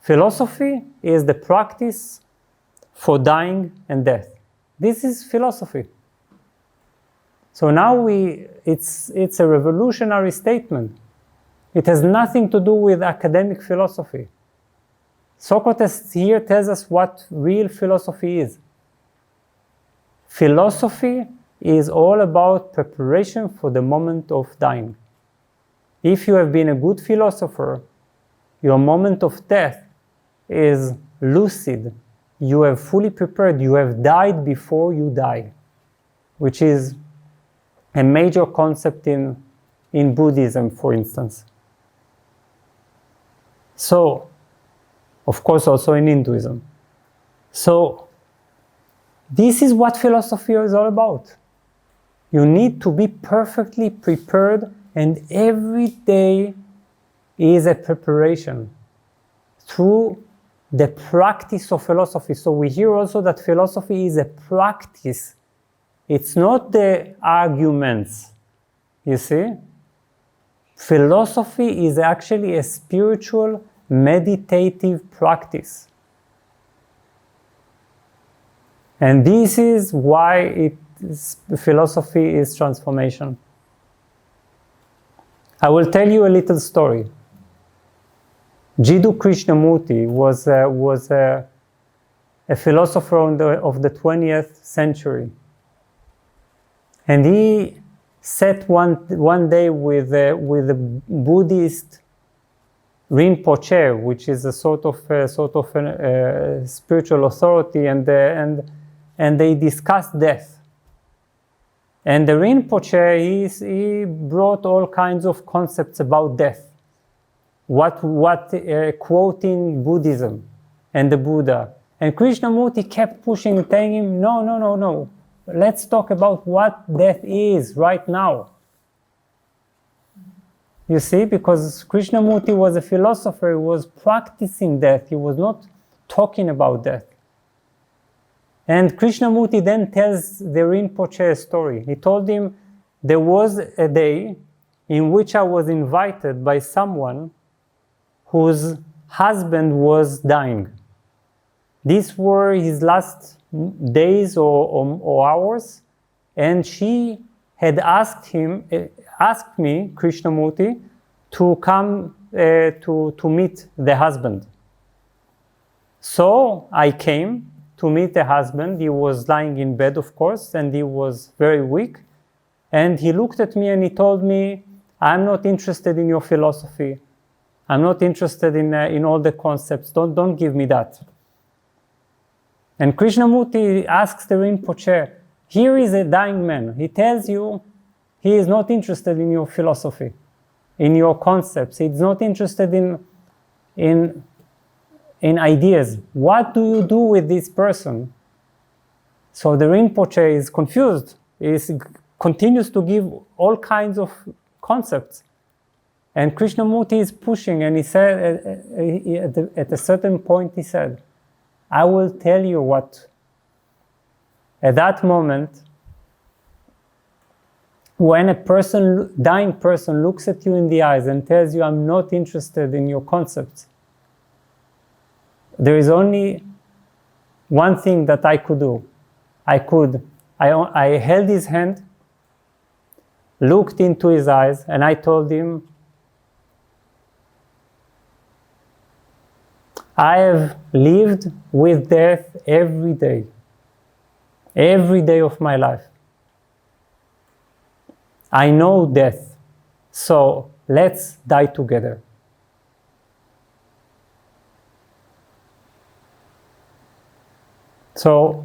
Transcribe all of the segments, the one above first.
Philosophy is the practice for dying and death. This is philosophy. So now it's a revolutionary statement. It has nothing to do with academic philosophy. Socrates here tells us what real philosophy is. Philosophy is all about preparation for the moment of dying. If you have been a good philosopher, your moment of death is lucid. You have fully prepared. You have died before you die, which is a major concept in Buddhism, for instance. So, of course, also in Hinduism. So, this is what philosophy is all about. You need to be perfectly prepared, and every day is a preparation through the practice of philosophy. So we hear also that philosophy is a practice. It's not the arguments, you see? Philosophy is actually a spiritual, meditative practice. And this is why philosophy is transformation. I will tell you a little story. Jiddu Krishnamurti was a philosopher of the 20th century. And he sat one day with a Buddhist Rinpoche, which is a sort of spiritual authority, and they discussed death. And the Rinpoche, he brought all kinds of concepts about death. Quoting Buddhism and the Buddha. And Krishnamurti kept pushing and telling him, no. Let's talk about what death is right now. You see, because Krishnamurti was a philosopher, he was practicing death, he was not talking about death. And Krishnamurti then tells the Rinpoche a story. He told him, there was a day in which I was invited by someone whose husband was dying. These were his last days or hours, and she had asked me, Krishnamurti, to come to meet the husband. So I came to meet the husband. He was lying in bed, of course, and he was very weak. And he looked at me and he told me, I'm not interested in your philosophy. I'm not interested in all the concepts. Don't give me that. And Krishnamurti asks the Rinpoche, here is a dying man. He tells you he is not interested in your philosophy, in your concepts. He's not interested in ideas. What do you do with this person? So the Rinpoche is confused. He continues to give all kinds of concepts. And Krishnamurti is pushing, and he said, at a certain point he said, I will tell you what. At that moment, when a dying person looks at you in the eyes and tells you, I'm not interested in your concepts, there is only one thing that I could do. I held his hand, looked into his eyes, and I told him, I have lived with death every day of my life. I know death, so let's die together. So,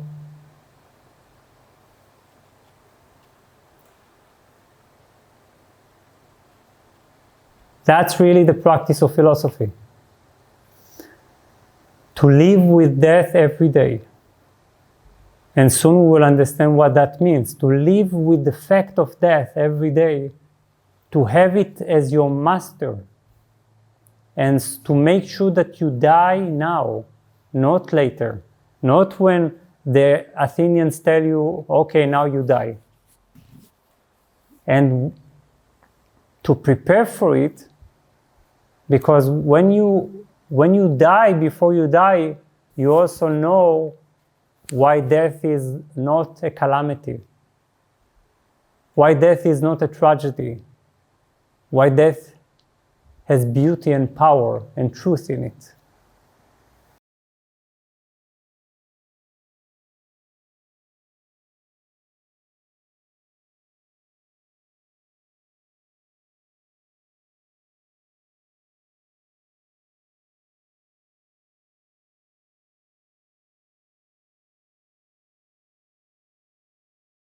that's really the practice of philosophy. To live with death every day. And soon we will understand what that means. To live with the fact of death every day. To have it as your master. And to make sure that you die now, not later. Not when the Athenians tell you, okay, now you die. And to prepare for it, because when you when you die, before you die, you also know why death is not a calamity, why death is not a tragedy, why death has beauty and power and truth in it.